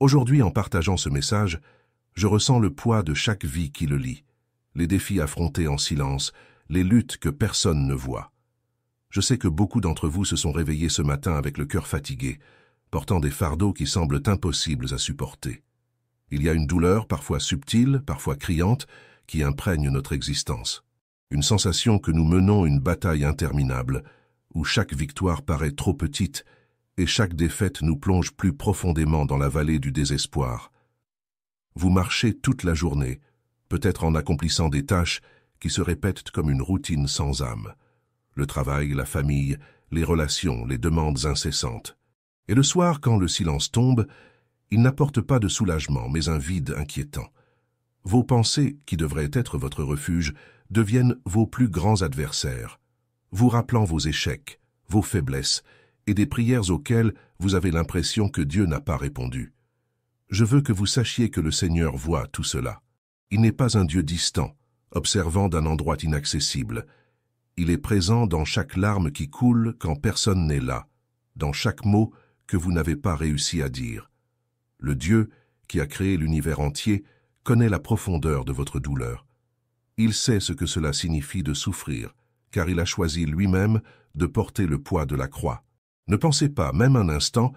Aujourd'hui, en partageant ce message, je ressens le poids de chaque vie qui le lit, les défis affrontés en silence, les luttes que personne ne voit. Je sais que beaucoup d'entre vous se sont réveillés ce matin avec le cœur fatigué, portant des fardeaux qui semblent impossibles à supporter. Il y a une douleur, parfois subtile, parfois criante, qui imprègne notre existence. Une sensation que nous menons une bataille interminable, où chaque victoire paraît trop petite et chaque défaite nous plonge plus profondément dans la vallée du désespoir. Vous marchez toute la journée, peut-être en accomplissant des tâches qui se répètent comme une routine sans âme. Le travail, la famille, les relations, les demandes incessantes. Et le soir, quand le silence tombe, il n'apporte pas de soulagement, mais un vide inquiétant. Vos pensées, qui devraient être votre refuge, deviennent vos plus grands adversaires, vous rappelant vos échecs, vos faiblesses et des prières auxquelles vous avez l'impression que Dieu n'a pas répondu. Je veux que vous sachiez que le Seigneur voit tout cela. Il n'est pas un Dieu distant, observant d'un endroit inaccessible. Il est présent dans chaque larme qui coule quand personne n'est là, dans chaque mot que vous n'avez pas réussi à dire. Le Dieu, qui a créé l'univers entier, connaît la profondeur de votre douleur. Il sait ce que cela signifie de souffrir, car il a choisi lui-même de porter le poids de la croix. Ne pensez pas, même un instant,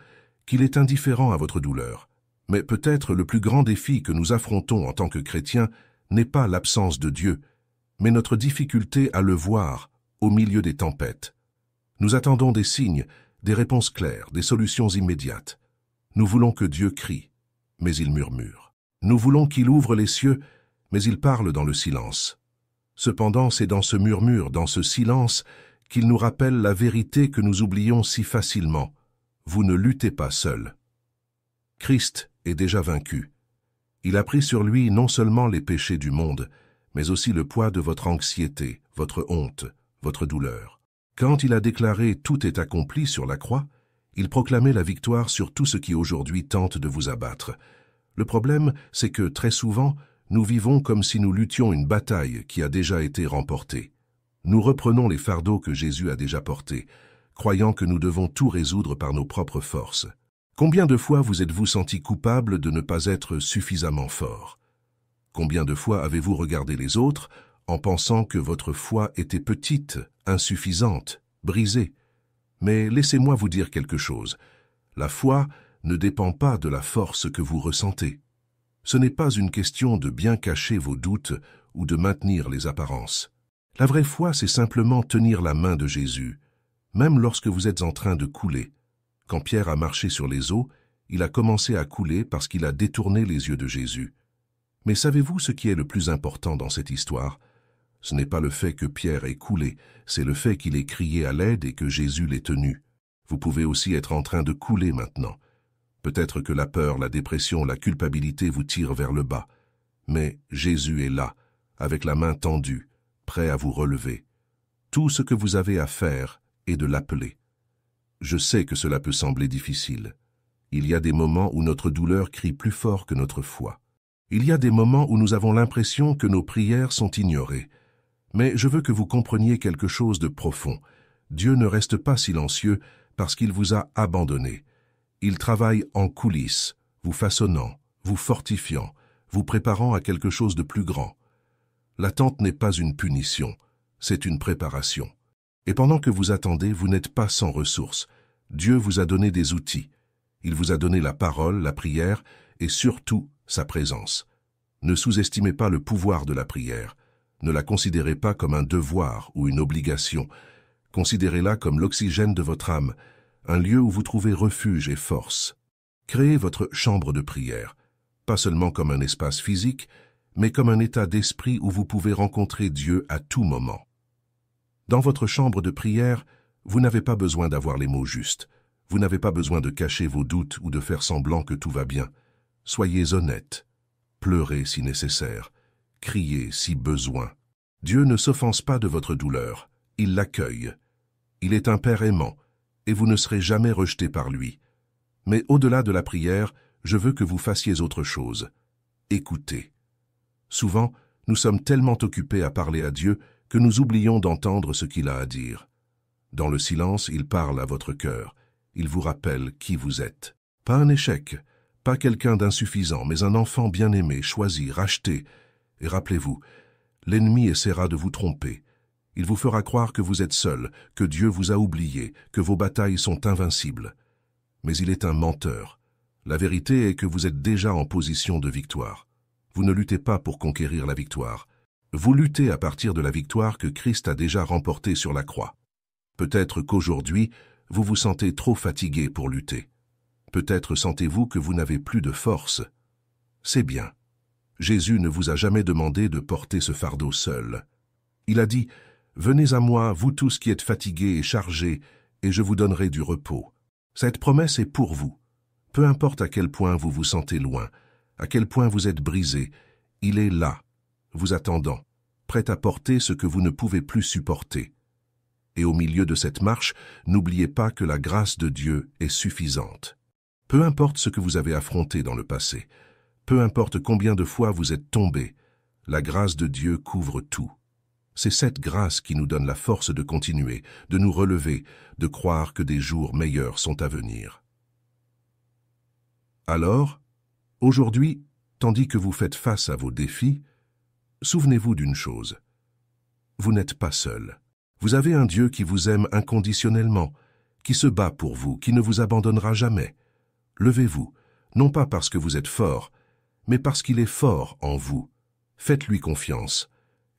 qu'il est indifférent à votre douleur. Mais peut-être le plus grand défi que nous affrontons en tant que chrétiens n'est pas l'absence de Dieu, mais notre difficulté à le voir au milieu des tempêtes. Nous attendons des signes, des réponses claires, des solutions immédiates. Nous voulons que Dieu crie, mais il murmure. Nous voulons qu'il ouvre les cieux, mais il parle dans le silence. Cependant, c'est dans ce murmure, dans ce silence, qu'il nous rappelle la vérité que nous oublions si facilement. Vous ne luttez pas seul. Christ est déjà vaincu. Il a pris sur lui non seulement les péchés du monde, mais aussi le poids de votre anxiété, votre honte, votre douleur. Quand il a déclaré « tout est accompli » sur la croix, il proclamait la victoire sur tout ce qui aujourd'hui tente de vous abattre. Le problème, c'est que très souvent, nous vivons comme si nous luttions une bataille qui a déjà été remportée. Nous reprenons les fardeaux que Jésus a déjà portés, croyant que nous devons tout résoudre par nos propres forces. Combien de fois vous êtes-vous senti coupable de ne pas être suffisamment fort? Combien de fois avez-vous regardé les autres en pensant que votre foi était petite, insuffisante, brisée? Mais laissez-moi vous dire quelque chose. La foi ne dépend pas de la force que vous ressentez. Ce n'est pas une question de bien cacher vos doutes ou de maintenir les apparences. La vraie foi, c'est simplement tenir la main de Jésus, même lorsque vous êtes en train de couler. Quand Pierre a marché sur les eaux, il a commencé à couler parce qu'il a détourné les yeux de Jésus. Mais savez-vous ce qui est le plus important dans cette histoire? Ce n'est pas le fait que Pierre ait coulé, c'est le fait qu'il ait crié à l'aide et que Jésus l'ait tenu. Vous pouvez aussi être en train de couler maintenant. Peut-être que la peur, la dépression, la culpabilité vous tirent vers le bas. Mais Jésus est là, avec la main tendue, prêt à vous relever. Tout ce que vous avez à faire est de l'appeler. Je sais que cela peut sembler difficile. Il y a des moments où notre douleur crie plus fort que notre foi. Il y a des moments où nous avons l'impression que nos prières sont ignorées. Mais je veux que vous compreniez quelque chose de profond. Dieu ne reste pas silencieux parce qu'il vous a abandonné. Il travaille en coulisses, vous façonnant, vous fortifiant, vous préparant à quelque chose de plus grand. L'attente n'est pas une punition, c'est une préparation. Et pendant que vous attendez, vous n'êtes pas sans ressources. Dieu vous a donné des outils. Il vous a donné la parole, la prière et surtout sa présence. Ne sous-estimez pas le pouvoir de la prière. Ne la considérez pas comme un devoir ou une obligation. Considérez-la comme l'oxygène de votre âme, un lieu où vous trouvez refuge et force. Créez votre chambre de prière, pas seulement comme un espace physique, mais comme un état d'esprit où vous pouvez rencontrer Dieu à tout moment. Dans votre chambre de prière, vous n'avez pas besoin d'avoir les mots justes. Vous n'avez pas besoin de cacher vos doutes ou de faire semblant que tout va bien. Soyez honnête. Pleurez si nécessaire. Criez si besoin. Dieu ne s'offense pas de votre douleur. Il l'accueille. Il est un Père aimant, et vous ne serez jamais rejeté par lui. Mais au-delà de la prière, je veux que vous fassiez autre chose. Écoutez. Souvent, nous sommes tellement occupés à parler à Dieu que nous oublions d'entendre ce qu'il a à dire. Dans le silence, il parle à votre cœur. Il vous rappelle qui vous êtes. Pas un échec, Pas quelqu'un d'insuffisant, mais un enfant bien-aimé, choisi, racheté. Et rappelez-vous, l'ennemi essaiera de vous tromper. Il vous fera croire que vous êtes seul, que Dieu vous a oublié, que vos batailles sont invincibles. Mais il est un menteur. La vérité est que vous êtes déjà en position de victoire. Vous ne luttez pas pour conquérir la victoire. Vous luttez à partir de la victoire que Christ a déjà remportée sur la croix. Peut-être qu'aujourd'hui, vous vous sentez trop fatigué pour lutter. Peut-être sentez-vous que vous n'avez plus de force. C'est bien. Jésus ne vous a jamais demandé de porter ce fardeau seul. Il a dit « Venez à moi, vous tous qui êtes fatigués et chargés, et je vous donnerai du repos. » Cette promesse est pour vous. Peu importe à quel point vous vous sentez loin, à quel point vous êtes brisé, il est là, vous attendant, prêt à porter ce que vous ne pouvez plus supporter. Et au milieu de cette marche, n'oubliez pas que la grâce de Dieu est suffisante. Peu importe ce que vous avez affronté dans le passé, peu importe combien de fois vous êtes tombé, la grâce de Dieu couvre tout. C'est cette grâce qui nous donne la force de continuer, de nous relever, de croire que des jours meilleurs sont à venir. Alors, aujourd'hui, tandis que vous faites face à vos défis, souvenez-vous d'une chose. Vous n'êtes pas seul. Vous avez un Dieu qui vous aime inconditionnellement, qui se bat pour vous, qui ne vous abandonnera jamais. Levez-vous, non pas parce que vous êtes fort, mais parce qu'il est fort en vous. Faites-lui confiance.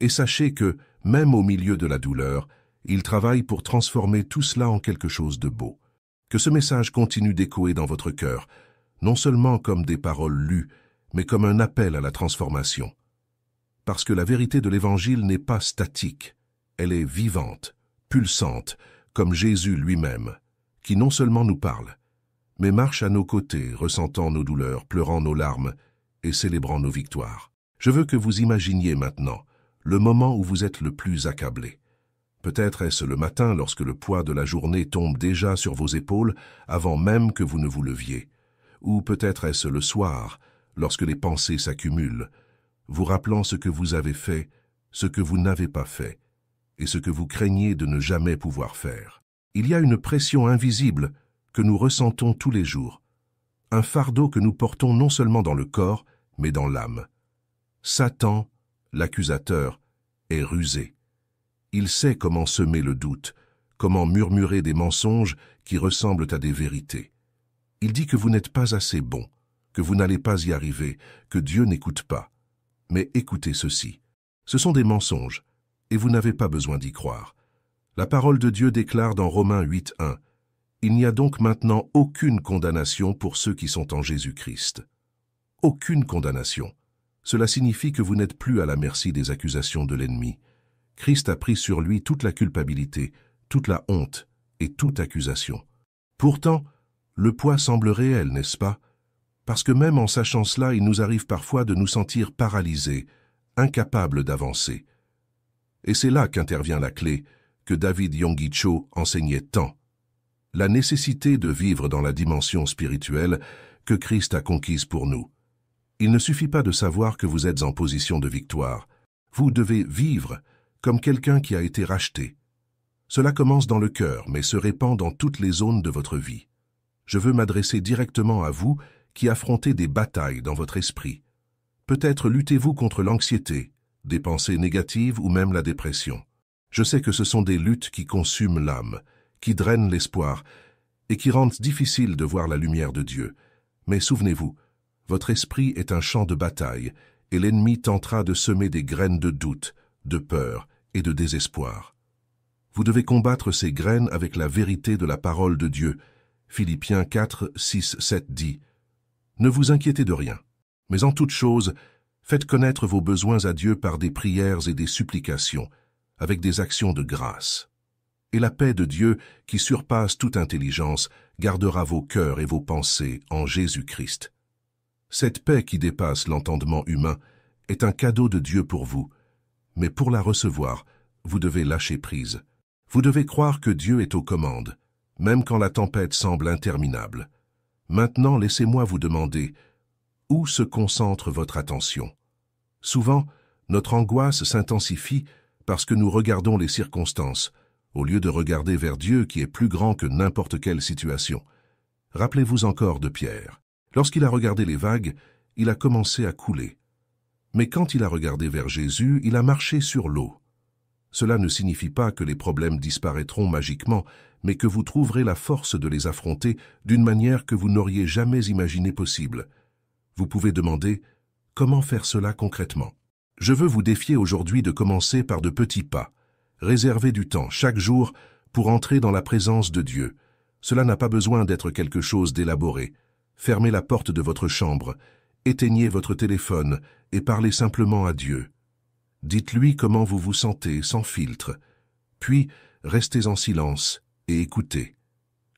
Et sachez que, même au milieu de la douleur, il travaille pour transformer tout cela en quelque chose de beau. Que ce message continue d'échoer dans votre cœur, non seulement comme des paroles lues, mais comme un appel à la transformation. Parce que la vérité de l'Évangile n'est pas statique, elle est vivante, pulsante, comme Jésus lui-même, qui non seulement nous parle, mais marche à nos côtés, ressentant nos douleurs, pleurant nos larmes et célébrant nos victoires. Je veux que vous imaginiez maintenant le moment où vous êtes le plus accablé. Peut-être est-ce le matin lorsque le poids de la journée tombe déjà sur vos épaules avant même que vous ne vous leviez. Ou peut-être est-ce le soir, lorsque les pensées s'accumulent, vous rappelant ce que vous avez fait, ce que vous n'avez pas fait, et ce que vous craignez de ne jamais pouvoir faire. Il y a une pression invisible que nous ressentons tous les jours, un fardeau que nous portons non seulement dans le corps, mais dans l'âme. Satan, l'accusateur, est rusé. Il sait comment semer le doute, comment murmurer des mensonges qui ressemblent à des vérités. Il dit que vous n'êtes pas assez bon, que vous n'allez pas y arriver, que Dieu n'écoute pas. Mais écoutez ceci. Ce sont des mensonges, et vous n'avez pas besoin d'y croire. La parole de Dieu déclare dans Romains 8:1 « Il n'y a donc maintenant aucune condamnation pour ceux qui sont en Jésus-Christ. » Aucune condamnation. Cela signifie que vous n'êtes plus à la merci des accusations de l'ennemi. Christ a pris sur lui toute la culpabilité, toute la honte et toute accusation. Pourtant, le poids semble réel, n'est-ce pas? Parce que même en sachant cela, il nous arrive parfois de nous sentir paralysés, incapables d'avancer. Et c'est là qu'intervient la clé que David Yonggi Cho enseignait tant. La nécessité de vivre dans la dimension spirituelle que Christ a conquise pour nous. Il ne suffit pas de savoir que vous êtes en position de victoire. Vous devez vivre comme quelqu'un qui a été racheté. Cela commence dans le cœur, mais se répand dans toutes les zones de votre vie. Je veux m'adresser directement à vous qui affrontez des batailles dans votre esprit. Peut-être luttez-vous contre l'anxiété, des pensées négatives ou même la dépression. Je sais que ce sont des luttes qui consument l'âme, qui drainent l'espoir et qui rendent difficile de voir la lumière de Dieu. Mais souvenez-vous, votre esprit est un champ de bataille et l'ennemi tentera de semer des graines de doute, de peur et de désespoir. Vous devez combattre ces graines avec la vérité de la parole de Dieu. Philippiens 4, 6, 7 dit « Ne vous inquiétez de rien, mais en toute chose, faites connaître vos besoins à Dieu par des prières et des supplications, avec des actions de grâce. Et la paix de Dieu, qui surpasse toute intelligence, gardera vos cœurs et vos pensées en Jésus-Christ. » Cette paix qui dépasse l'entendement humain est un cadeau de Dieu pour vous, mais pour la recevoir, vous devez lâcher prise. Vous devez croire que Dieu est aux commandes, même quand la tempête semble interminable. Maintenant, laissez-moi vous demander, où se concentre votre attention? Souvent, notre angoisse s'intensifie parce que nous regardons les circonstances, au lieu de regarder vers Dieu qui est plus grand que n'importe quelle situation. Rappelez-vous encore de Pierre. Lorsqu'il a regardé les vagues, il a commencé à couler. Mais quand il a regardé vers Jésus, il a marché sur l'eau. Cela ne signifie pas que les problèmes disparaîtront magiquement, mais que vous trouverez la force de les affronter d'une manière que vous n'auriez jamais imaginé possible. Vous pouvez demander « Comment faire cela concrètement ?» Je veux vous défier aujourd'hui de commencer par de petits pas. Réservez du temps, chaque jour, pour entrer dans la présence de Dieu. Cela n'a pas besoin d'être quelque chose d'élaboré. Fermez la porte de votre chambre, éteignez votre téléphone et parlez simplement à Dieu. Dites-lui comment vous vous sentez, sans filtre. Puis, restez en silence et écoutez.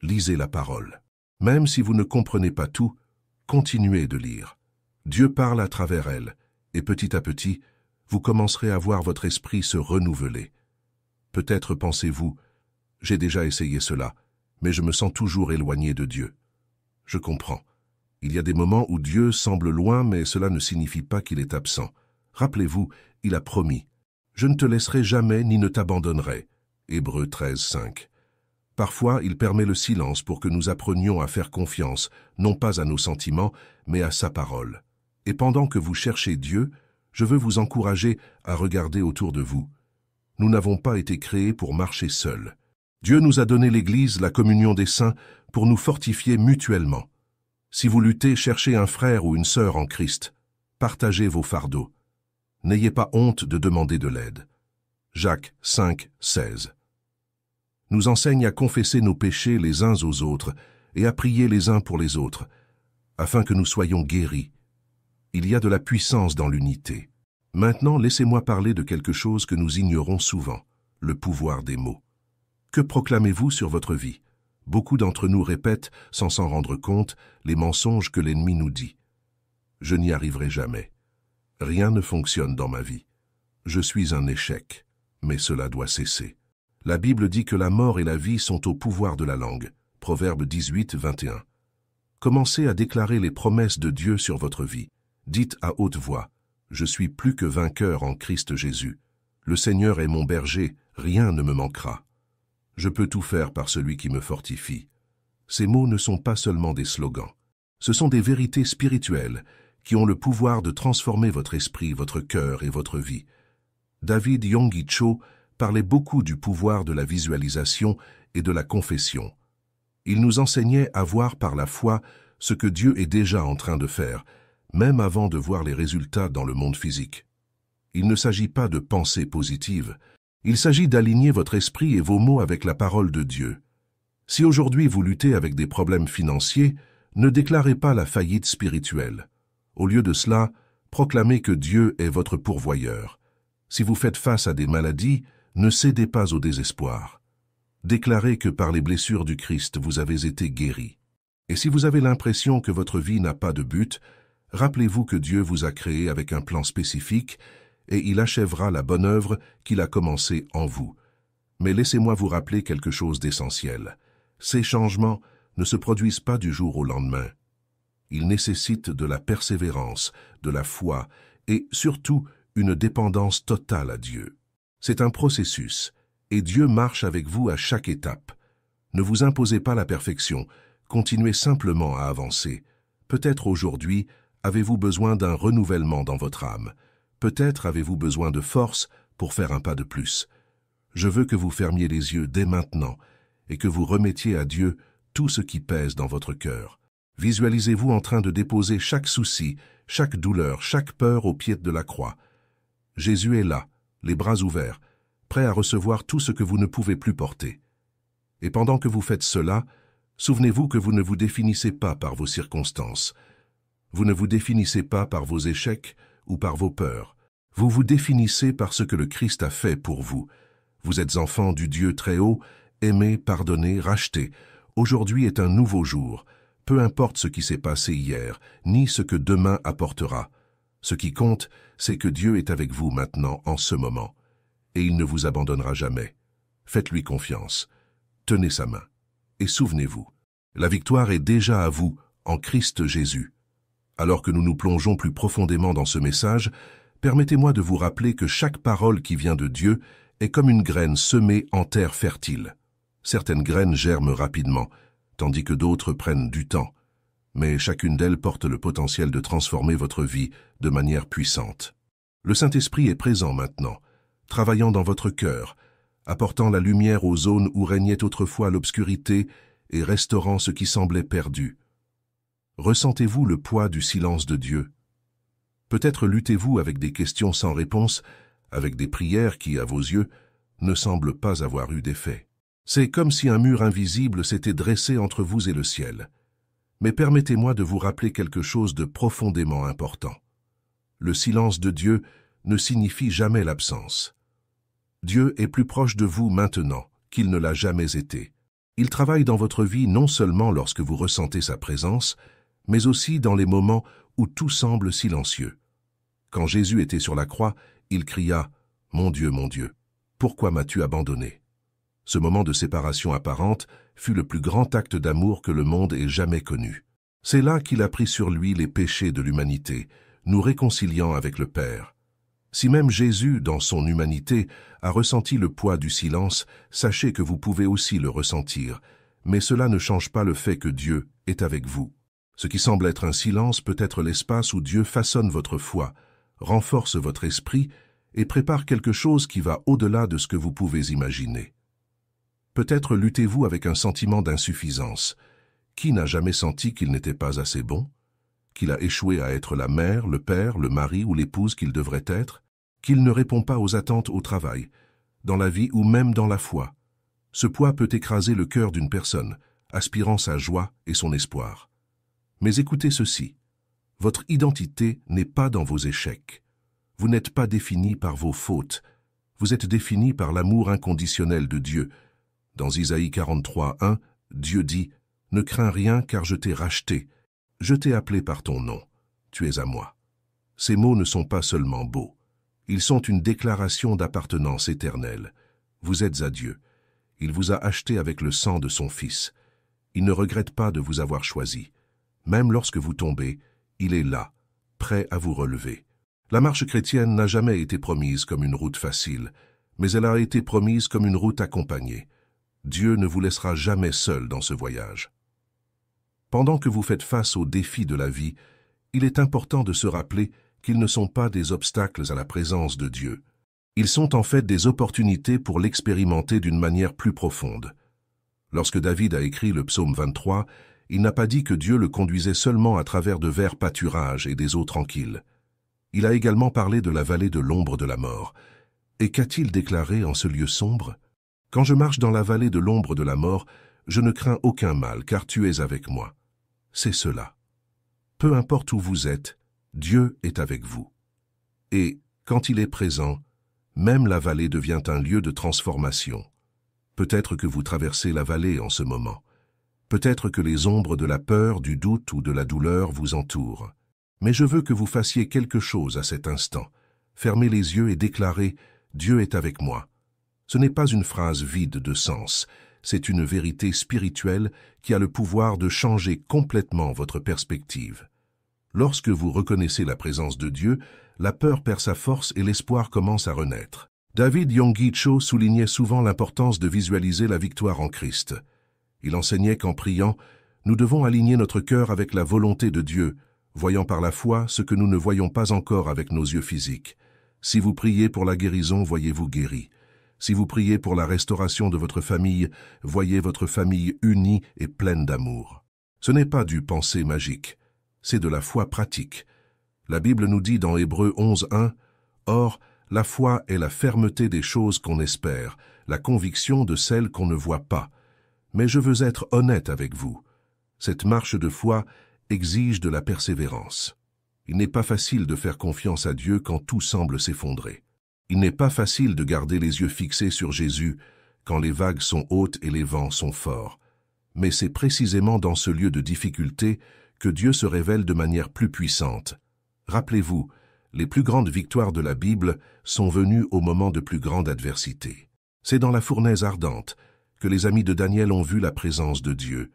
Lisez la parole. Même si vous ne comprenez pas tout, continuez de lire. Dieu parle à travers elle, et petit à petit, vous commencerez à voir votre esprit se renouveler. Peut-être pensez-vous, « J'ai déjà essayé cela, mais je me sens toujours éloigné de Dieu. » Je comprends. Il y a des moments où Dieu semble loin, mais cela ne signifie pas qu'il est absent. Rappelez-vous, il a promis, « Je ne te laisserai jamais ni ne t'abandonnerai. » Hébreux 13, 5. Parfois, il permet le silence pour que nous apprenions à faire confiance, non pas à nos sentiments, mais à sa parole. Et pendant que vous cherchez Dieu, je veux vous encourager à regarder autour de vous. Nous n'avons pas été créés pour marcher seuls. Dieu nous a donné l'Église, la communion des saints, pour nous fortifier mutuellement. Si vous luttez, cherchez un frère ou une sœur en Christ. Partagez vos fardeaux. N'ayez pas honte de demander de l'aide. Jacques 5, 16. Nous enseigne à confesser nos péchés les uns aux autres et à prier les uns pour les autres, afin que nous soyons guéris. Il y a de la puissance dans l'unité. Maintenant, laissez-moi parler de quelque chose que nous ignorons souvent, le pouvoir des mots. Que proclamez-vous sur votre vie? Beaucoup d'entre nous répètent, sans s'en rendre compte, les mensonges que l'ennemi nous dit. Je n'y arriverai jamais. Rien ne fonctionne dans ma vie. Je suis un échec, mais cela doit cesser. La Bible dit que la mort et la vie sont au pouvoir de la langue. Proverbe 18, 21. Commencez à déclarer les promesses de Dieu sur votre vie. Dites à haute voix, « Je suis plus que vainqueur en Christ Jésus. Le Seigneur est mon berger, rien ne me manquera. Je peux tout faire par celui qui me fortifie. » Ces mots ne sont pas seulement des slogans. Ce sont des vérités spirituelles qui ont le pouvoir de transformer votre esprit, votre cœur et votre vie. David Yonggi Cho parlait beaucoup du pouvoir de la visualisation et de la confession. Il nous enseignait à voir par la foi ce que Dieu est déjà en train de faire, même avant de voir les résultats dans le monde physique. Il ne s'agit pas de pensée positive. Il s'agit d'aligner votre esprit et vos mots avec la parole de Dieu. Si aujourd'hui vous luttez avec des problèmes financiers, ne déclarez pas la faillite spirituelle. Au lieu de cela, proclamez que Dieu est votre pourvoyeur. Si vous faites face à des maladies, ne cédez pas au désespoir. Déclarez que par les blessures du Christ, vous avez été guéris. Et si vous avez l'impression que votre vie n'a pas de but, rappelez-vous que Dieu vous a créé avec un plan spécifique et il achèvera la bonne œuvre qu'il a commencée en vous. Mais laissez-moi vous rappeler quelque chose d'essentiel. Ces changements ne se produisent pas du jour au lendemain. Ils nécessitent de la persévérance, de la foi et surtout une dépendance totale à Dieu. C'est un processus et Dieu marche avec vous à chaque étape. Ne vous imposez pas la perfection, continuez simplement à avancer. Peut-être aujourd'hui, avez-vous besoin d'un renouvellement dans votre âme. Peut-être avez-vous besoin de force pour faire un pas de plus. Je veux que vous fermiez les yeux dès maintenant et que vous remettiez à Dieu tout ce qui pèse dans votre cœur. Visualisez-vous en train de déposer chaque souci, chaque douleur, chaque peur au pied de la croix. Jésus est là, les bras ouverts, prêt à recevoir tout ce que vous ne pouvez plus porter. Et pendant que vous faites cela, souvenez-vous que vous ne vous définissez pas par vos circonstances. Vous ne vous définissez pas par vos échecs ou par vos peurs. Vous vous définissez par ce que le Christ a fait pour vous. Vous êtes enfant du Dieu très haut, aimé, pardonné, racheté. Aujourd'hui est un nouveau jour. Peu importe ce qui s'est passé hier, ni ce que demain apportera. Ce qui compte, c'est que Dieu est avec vous maintenant, en ce moment. Et il ne vous abandonnera jamais. Faites-lui confiance. Tenez sa main. Et souvenez-vous, la victoire est déjà à vous, en Christ Jésus. Alors que nous nous plongeons plus profondément dans ce message, permettez-moi de vous rappeler que chaque parole qui vient de Dieu est comme une graine semée en terre fertile. Certaines graines germent rapidement, tandis que d'autres prennent du temps. mais chacune d'elles porte le potentiel de transformer votre vie de manière puissante. Le Saint-Esprit est présent maintenant, travaillant dans votre cœur, apportant la lumière aux zones où régnait autrefois l'obscurité et restaurant ce qui semblait perdu. Ressentez-vous le poids du silence de Dieu? Peut-être luttez-vous avec des questions sans réponse, avec des prières qui, à vos yeux, ne semblent pas avoir eu d'effet. C'est comme si un mur invisible s'était dressé entre vous et le ciel. Mais permettez-moi de vous rappeler quelque chose de profondément important. Le silence de Dieu ne signifie jamais l'absence. Dieu est plus proche de vous maintenant qu'il ne l'a jamais été. Il travaille dans votre vie non seulement lorsque vous ressentez sa présence, mais aussi dans les moments où tout semble silencieux. Quand Jésus était sur la croix, il cria « Mon Dieu, pourquoi m'as-tu abandonné ?» Ce moment de séparation apparente fut le plus grand acte d'amour que le monde ait jamais connu. C'est là qu'il a pris sur lui les péchés de l'humanité, nous réconciliant avec le Père. Si même Jésus, dans son humanité, a ressenti le poids du silence, sachez que vous pouvez aussi le ressentir, mais cela ne change pas le fait que Dieu est avec vous. Ce qui semble être un silence peut être l'espace où Dieu façonne votre foi, renforce votre esprit et prépare quelque chose qui va au-delà de ce que vous pouvez imaginer. Peut-être luttez-vous avec un sentiment d'insuffisance. Qui n'a jamais senti qu'il n'était pas assez bon? Qu'il a échoué à être la mère, le père, le mari ou l'épouse qu'il devrait être? Qu'il ne répond pas aux attentes au travail, dans la vie ou même dans la foi? Ce poids peut écraser le cœur d'une personne, aspirant sa joie et son espoir. Mais écoutez ceci. Votre identité n'est pas dans vos échecs. Vous n'êtes pas défini par vos fautes. Vous êtes défini par l'amour inconditionnel de Dieu. Dans Isaïe 43:1, Dieu dit « Ne crains rien car je t'ai racheté. Je t'ai appelé par ton nom. Tu es à moi. » Ces mots ne sont pas seulement beaux. Ils sont une déclaration d'appartenance éternelle. Vous êtes à Dieu. Il vous a acheté avec le sang de son Fils. Il ne regrette pas de vous avoir choisi. Même lorsque vous tombez, il est là, prêt à vous relever. La marche chrétienne n'a jamais été promise comme une route facile, mais elle a été promise comme une route accompagnée. Dieu ne vous laissera jamais seul dans ce voyage. Pendant que vous faites face aux défis de la vie, il est important de se rappeler qu'ils ne sont pas des obstacles à la présence de Dieu. Ils sont en fait des opportunités pour l'expérimenter d'une manière plus profonde. Lorsque David a écrit le psaume 23, il n'a pas dit que Dieu le conduisait seulement à travers de verts pâturages et des eaux tranquilles. Il a également parlé de la vallée de l'ombre de la mort. Et qu'a-t-il déclaré en ce lieu sombre? « Quand je marche dans la vallée de l'ombre de la mort, je ne crains aucun mal, car tu es avec moi. » C'est cela. Peu importe où vous êtes, Dieu est avec vous. Et, quand il est présent, même la vallée devient un lieu de transformation. Peut-être que vous traversez la vallée en ce moment. Peut-être que les ombres de la peur, du doute ou de la douleur vous entourent. Mais je veux que vous fassiez quelque chose à cet instant. Fermez les yeux et déclarez « Dieu est avec moi ». Ce n'est pas une phrase vide de sens, c'est une vérité spirituelle qui a le pouvoir de changer complètement votre perspective. Lorsque vous reconnaissez la présence de Dieu, la peur perd sa force et l'espoir commence à renaître. David Yonggi Cho soulignait souvent l'importance de visualiser la victoire en Christ. Il enseignait qu'en priant, nous devons aligner notre cœur avec la volonté de Dieu, voyant par la foi ce que nous ne voyons pas encore avec nos yeux physiques. Si vous priez pour la guérison, voyez-vous guéri. Si vous priez pour la restauration de votre famille, voyez votre famille unie et pleine d'amour. Ce n'est pas du penser magique, c'est de la foi pratique. La Bible nous dit dans Hébreux 11:1, « Or, la foi est la fermeté des choses qu'on espère, la conviction de celles qu'on ne voit pas. Mais je veux être honnête avec vous. Cette marche de foi exige de la persévérance. Il n'est pas facile de faire confiance à Dieu quand tout semble s'effondrer. Il n'est pas facile de garder les yeux fixés sur Jésus quand les vagues sont hautes et les vents sont forts. Mais c'est précisément dans ce lieu de difficulté que Dieu se révèle de manière plus puissante. Rappelez-vous, les plus grandes victoires de la Bible sont venues au moment de plus grande adversité. C'est dans la fournaise ardente que les amis de Daniel ont vu la présence de Dieu.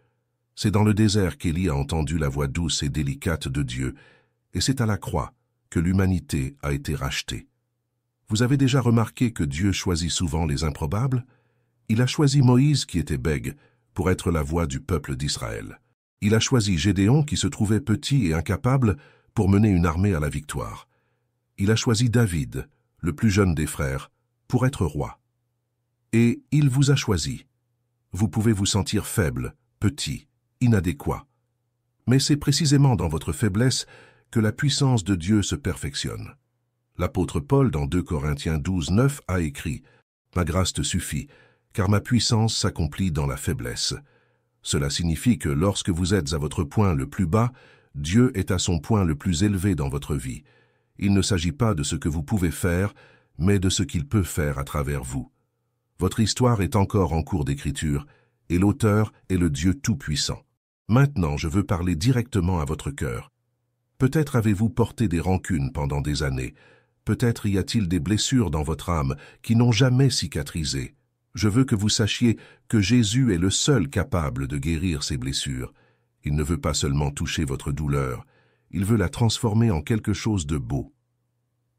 C'est dans le désert qu'Élie a entendu la voix douce et délicate de Dieu, et c'est à la croix que l'humanité a été rachetée. Vous avez déjà remarqué que Dieu choisit souvent les improbables? Il a choisi Moïse qui était bègue pour être la voix du peuple d'Israël. Il a choisi Gédéon, qui se trouvait petit et incapable, pour mener une armée à la victoire. Il a choisi David, le plus jeune des frères, pour être roi. Et il vous a choisi. Vous pouvez vous sentir faible, petit, inadéquat. Mais c'est précisément dans votre faiblesse que la puissance de Dieu se perfectionne. L'apôtre Paul, dans 2 Corinthiens 12, 9, a écrit « Ma grâce te suffit, car ma puissance s'accomplit dans la faiblesse ». Cela signifie que lorsque vous êtes à votre point le plus bas, Dieu est à son point le plus élevé dans votre vie. Il ne s'agit pas de ce que vous pouvez faire, mais de ce qu'il peut faire à travers vous. Votre histoire est encore en cours d'écriture, et l'auteur est le Dieu Tout-Puissant. Maintenant, je veux parler directement à votre cœur. Peut-être avez-vous porté des rancunes pendant des années. Peut-être y a-t-il des blessures dans votre âme qui n'ont jamais cicatrisé. Je veux que vous sachiez que Jésus est le seul capable de guérir ces blessures. Il ne veut pas seulement toucher votre douleur, il veut la transformer en quelque chose de beau.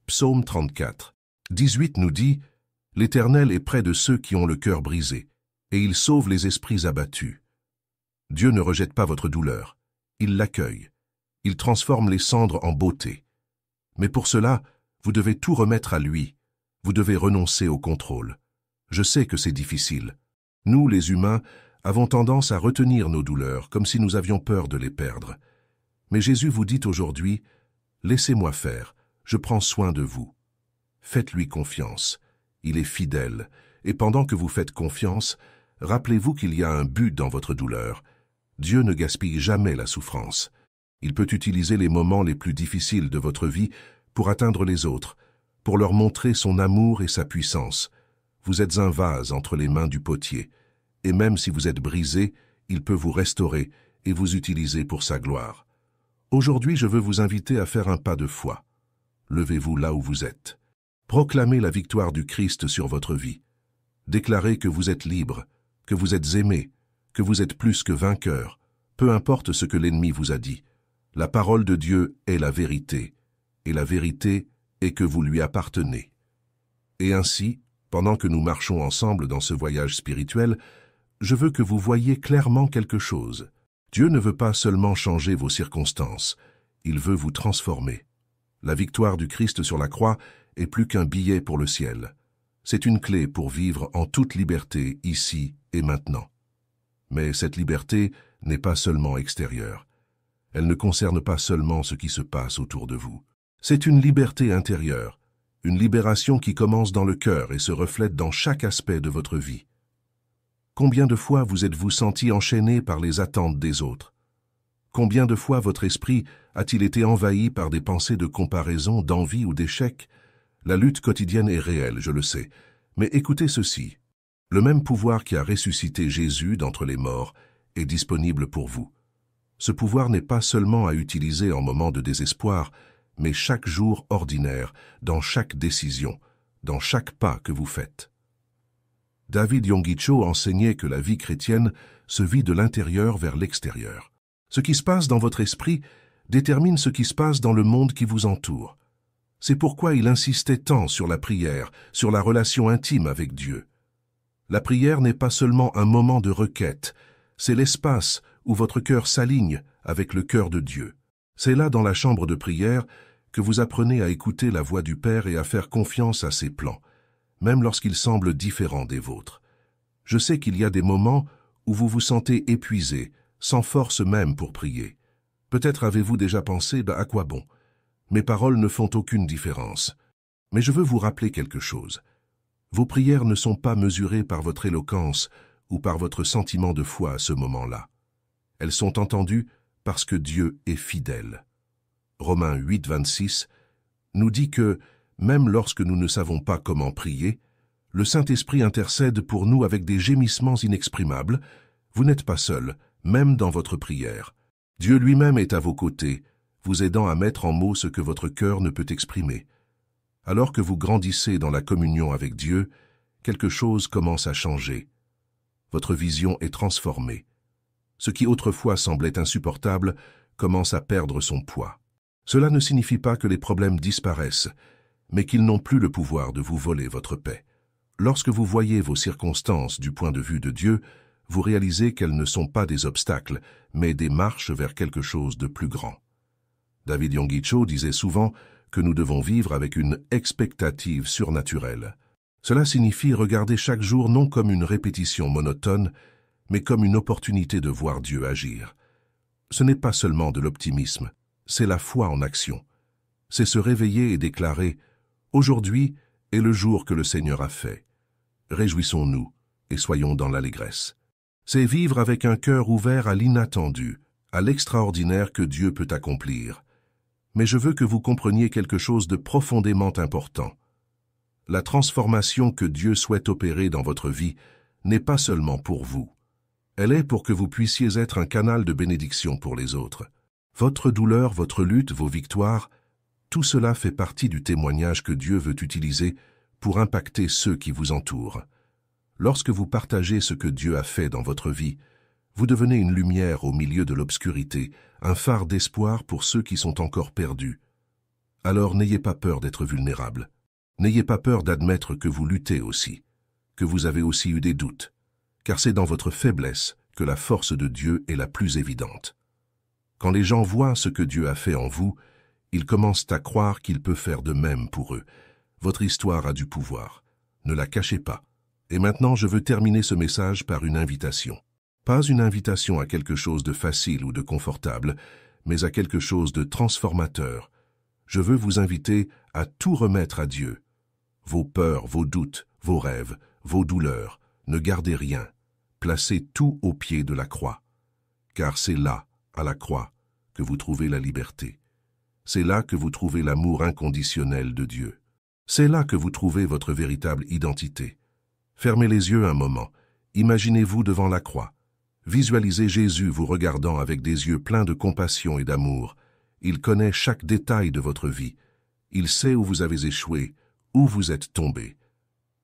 Psaume 34, 18 nous dit « L'Éternel est près de ceux qui ont le cœur brisé, et il sauve les esprits abattus. » Dieu ne rejette pas votre douleur, il l'accueille. Il transforme les cendres en beauté. Mais pour cela, vous devez tout remettre à lui. Vous devez renoncer au contrôle. Je sais que c'est difficile. Nous, les humains, avons tendance à retenir nos douleurs, comme si nous avions peur de les perdre. Mais Jésus vous dit aujourd'hui, « Laissez-moi faire, je prends soin de vous. » Faites-lui confiance. Il est fidèle. Et pendant que vous faites confiance, rappelez-vous qu'il y a un but dans votre douleur. Dieu ne gaspille jamais la souffrance. Il peut utiliser les moments les plus difficiles de votre vie pour atteindre les autres, pour leur montrer son amour et sa puissance. Vous êtes un vase entre les mains du potier, et même si vous êtes brisé, il peut vous restaurer et vous utiliser pour sa gloire. Aujourd'hui, je veux vous inviter à faire un pas de foi. Levez-vous là où vous êtes. Proclamez la victoire du Christ sur votre vie. Déclarez que vous êtes libre, que vous êtes aimé, que vous êtes plus que vainqueur, peu importe ce que l'ennemi vous a dit. La parole de Dieu est la vérité, et la vérité est que vous lui appartenez. Et ainsi, pendant que nous marchons ensemble dans ce voyage spirituel, je veux que vous voyiez clairement quelque chose. Dieu ne veut pas seulement changer vos circonstances, il veut vous transformer. La victoire du Christ sur la croix est plus qu'un billet pour le ciel. C'est une clé pour vivre en toute liberté ici et maintenant. Mais cette liberté n'est pas seulement extérieure. Elle ne concerne pas seulement ce qui se passe autour de vous. C'est une liberté intérieure, une libération qui commence dans le cœur et se reflète dans chaque aspect de votre vie. Combien de fois vous êtes-vous senti enchaîné par les attentes des autres? Combien de fois votre esprit a-t-il été envahi par des pensées de comparaison, d'envie ou d'échec? La lutte quotidienne est réelle, je le sais. Mais écoutez ceci. Le même pouvoir qui a ressuscité Jésus d'entre les morts est disponible pour vous. Ce pouvoir n'est pas seulement à utiliser en moment de désespoir, mais chaque jour ordinaire, dans chaque décision, dans chaque pas que vous faites. David Yonggi-Cho enseignait que la vie chrétienne se vit de l'intérieur vers l'extérieur. Ce qui se passe dans votre esprit détermine ce qui se passe dans le monde qui vous entoure. C'est pourquoi il insistait tant sur la prière, sur la relation intime avec Dieu. La prière n'est pas seulement un moment de requête, c'est l'espace où votre cœur s'aligne avec le cœur de Dieu. C'est là, dans la chambre de prière, que vous apprenez à écouter la voix du Père et à faire confiance à ses plans, même lorsqu'ils semblent différents des vôtres. Je sais qu'il y a des moments où vous vous sentez épuisé, sans force même pour prier. Peut-être avez-vous déjà pensé, à quoi bon? Mes paroles ne font aucune différence. Mais je veux vous rappeler quelque chose. Vos prières ne sont pas mesurées par votre éloquence ou par votre sentiment de foi à ce moment-là. Elles sont entendues parce que Dieu est fidèle. Romains 8, 26 nous dit que, même lorsque nous ne savons pas comment prier, le Saint-Esprit intercède pour nous avec des gémissements inexprimables. Vous n'êtes pas seul, même dans votre prière. Dieu lui-même est à vos côtés, vous aidant à mettre en mots ce que votre cœur ne peut exprimer. Alors que vous grandissez dans la communion avec Dieu, quelque chose commence à changer. Votre vision est transformée. Ce qui autrefois semblait insupportable commence à perdre son poids. Cela ne signifie pas que les problèmes disparaissent, mais qu'ils n'ont plus le pouvoir de vous voler votre paix. Lorsque vous voyez vos circonstances du point de vue de Dieu, vous réalisez qu'elles ne sont pas des obstacles, mais des marches vers quelque chose de plus grand. David Yonggi disait souvent que nous devons vivre avec une expectative surnaturelle. Cela signifie regarder chaque jour non comme une répétition monotone, mais comme une opportunité de voir Dieu agir. Ce n'est pas seulement de l'optimisme, c'est la foi en action. C'est se réveiller et déclarer « Aujourd'hui est le jour que le Seigneur a fait. Réjouissons-nous et soyons dans l'allégresse. » C'est vivre avec un cœur ouvert à l'inattendu, à l'extraordinaire que Dieu peut accomplir. Mais je veux que vous compreniez quelque chose de profondément important. La transformation que Dieu souhaite opérer dans votre vie n'est pas seulement pour vous. Elle est pour que vous puissiez être un canal de bénédiction pour les autres. Votre douleur, votre lutte, vos victoires, tout cela fait partie du témoignage que Dieu veut utiliser pour impacter ceux qui vous entourent. Lorsque vous partagez ce que Dieu a fait dans votre vie, vous devenez une lumière au milieu de l'obscurité, un phare d'espoir pour ceux qui sont encore perdus. Alors n'ayez pas peur d'être vulnérable. N'ayez pas peur d'admettre que vous luttez aussi, que vous avez aussi eu des doutes, car c'est dans votre faiblesse que la force de Dieu est la plus évidente. Quand les gens voient ce que Dieu a fait en vous, ils commencent à croire qu'il peut faire de même pour eux. Votre histoire a du pouvoir. Ne la cachez pas. Et maintenant, je veux terminer ce message par une invitation. Pas une invitation à quelque chose de facile ou de confortable, mais à quelque chose de transformateur. Je veux vous inviter à tout remettre à Dieu. Vos peurs, vos doutes, vos rêves, vos douleurs, ne gardez rien. Placez tout au pied de la croix. Car c'est là, à la croix, que vous trouvez la liberté. C'est là que vous trouvez l'amour inconditionnel de Dieu. C'est là que vous trouvez votre véritable identité. Fermez les yeux un moment. Imaginez-vous devant la croix. Visualisez Jésus vous regardant avec des yeux pleins de compassion et d'amour. Il connaît chaque détail de votre vie. Il sait où vous avez échoué, où vous êtes tombé.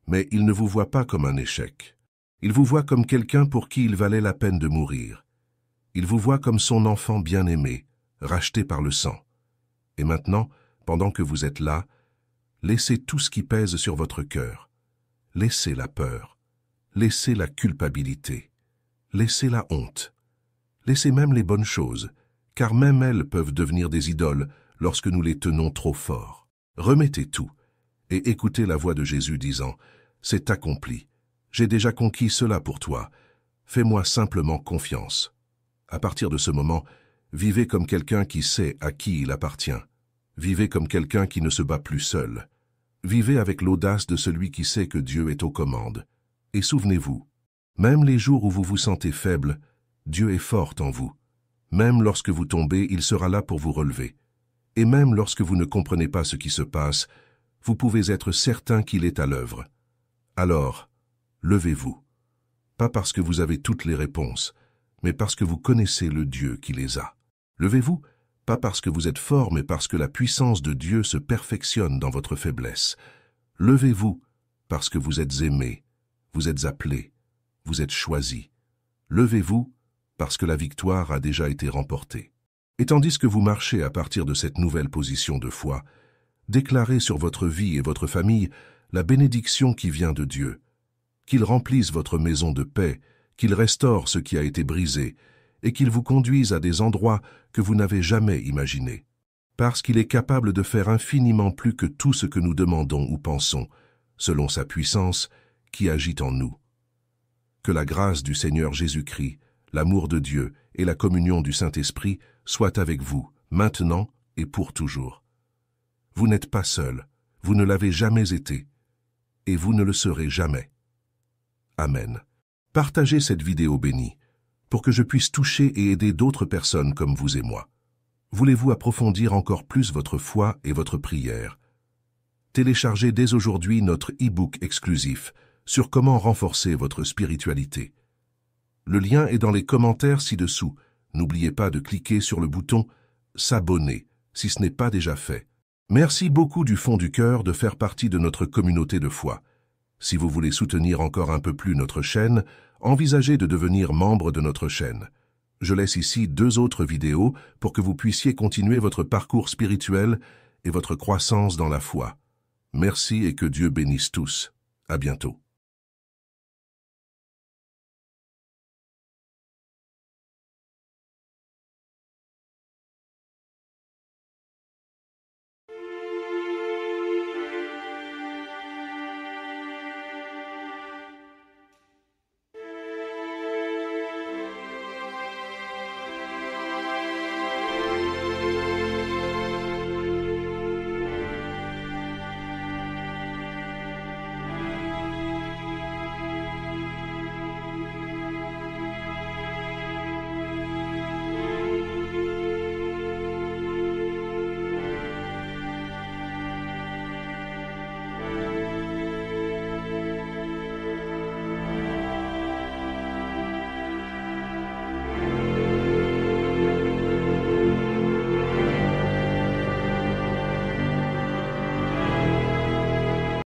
Mais il ne vous voit pas comme un échec. Il vous voit comme quelqu'un pour qui il valait la peine de mourir. Il vous voit comme son enfant bien-aimé, racheté par le sang. Et maintenant, pendant que vous êtes là, laissez tout ce qui pèse sur votre cœur. Laissez la peur. Laissez la culpabilité. Laissez la honte. Laissez même les bonnes choses, car même elles peuvent devenir des idoles lorsque nous les tenons trop fort. Remettez tout et écoutez la voix de Jésus disant « C'est accompli. J'ai déjà conquis cela pour toi. Fais-moi simplement confiance. » À partir de ce moment, vivez comme quelqu'un qui sait à qui il appartient. Vivez comme quelqu'un qui ne se bat plus seul. Vivez avec l'audace de celui qui sait que Dieu est aux commandes. Et souvenez-vous, même les jours où vous vous sentez faible, Dieu est fort en vous. Même lorsque vous tombez, il sera là pour vous relever. Et même lorsque vous ne comprenez pas ce qui se passe, vous pouvez être certain qu'il est à l'œuvre. Alors, levez-vous. Pas parce que vous avez toutes les réponses, mais parce que vous connaissez le Dieu qui les a. Levez-vous, pas parce que vous êtes fort, mais parce que la puissance de Dieu se perfectionne dans votre faiblesse. Levez-vous, parce que vous êtes aimé, vous êtes appelé, vous êtes choisi. Levez-vous, parce que la victoire a déjà été remportée. Et tandis que vous marchez à partir de cette nouvelle position de foi, déclarez sur votre vie et votre famille la bénédiction qui vient de Dieu, qu'il remplisse votre maison de paix, qu'il restaure ce qui a été brisé, et qu'il vous conduise à des endroits que vous n'avez jamais imaginés, parce qu'il est capable de faire infiniment plus que tout ce que nous demandons ou pensons, selon sa puissance qui agit en nous. Que la grâce du Seigneur Jésus-Christ, l'amour de Dieu et la communion du Saint-Esprit soient avec vous, maintenant et pour toujours. Vous n'êtes pas seul, vous ne l'avez jamais été, et vous ne le serez jamais. Amen. Partagez cette vidéo bénie, pour que je puisse toucher et aider d'autres personnes comme vous et moi. Voulez-vous approfondir encore plus votre foi et votre prière? Téléchargez dès aujourd'hui notre e-book exclusif sur comment renforcer votre spiritualité. Le lien est dans les commentaires ci-dessous. N'oubliez pas de cliquer sur le bouton « S'abonner » si ce n'est pas déjà fait. Merci beaucoup du fond du cœur de faire partie de notre communauté de foi. Si vous voulez soutenir encore un peu plus notre chaîne, envisagez de devenir membre de notre chaîne. Je laisse ici 2 autres vidéos pour que vous puissiez continuer votre parcours spirituel et votre croissance dans la foi. Merci et que Dieu bénisse tous. À bientôt.